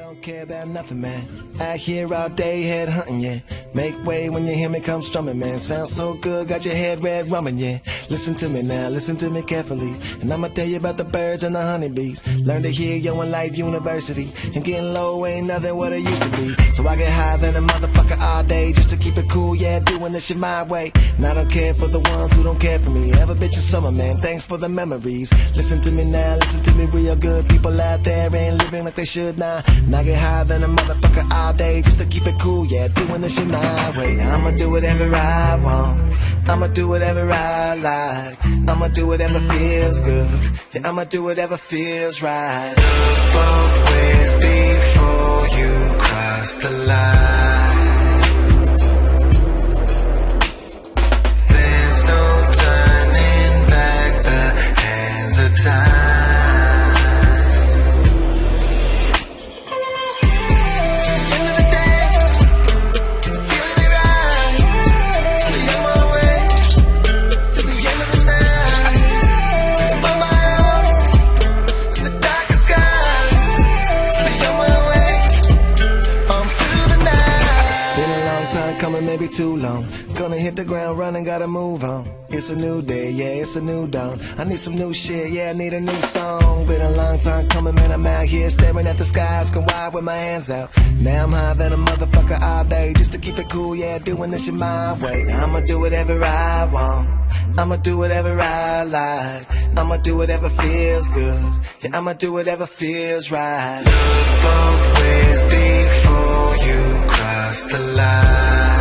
don't care about nothing, man. Out here all day, head hunting, yeah. Make way when you hear me come strumming, man. Sounds so good, got your head red rumming, yeah. Listen to me now, listen to me carefully. And I'ma tell you about the birds and the honeybees. Learn to hear yo in Life University. And getting low ain't nothing what it used to be. So I get higher than a motherfucker all day, just to keep it cool, yeah, doing this shit my way. And I don't care for the ones who don't care for me. Have a bitch of summer, man, thanks for the memories. Listen to me now, listen to me real good. People out there ain't living like they should now. And I get higher than a motherfucker all day, just to keep it cool, yeah, doing this shit my way. Now I'ma do whatever I want, I'ma do whatever I like, I'ma do whatever feels good, yeah, I'ma do whatever feels right. Both ways before you cross the line. There's no turning back, the hands of time. Maybe too long. Gonna hit the ground running, gotta move on. It's a new day, yeah, it's a new dawn. I need some new shit, yeah, I need a new song. Been a long time coming, man, I'm out here staring at the skies, going wide with my hands out. Now I'm higher than a motherfucker all day, just to keep it cool, yeah, doing this shit my way. Now I'ma do whatever I want, I'ma do whatever I like, I'ma do whatever feels good, yeah, I'ma do whatever feels right. Both ways before you cross the line.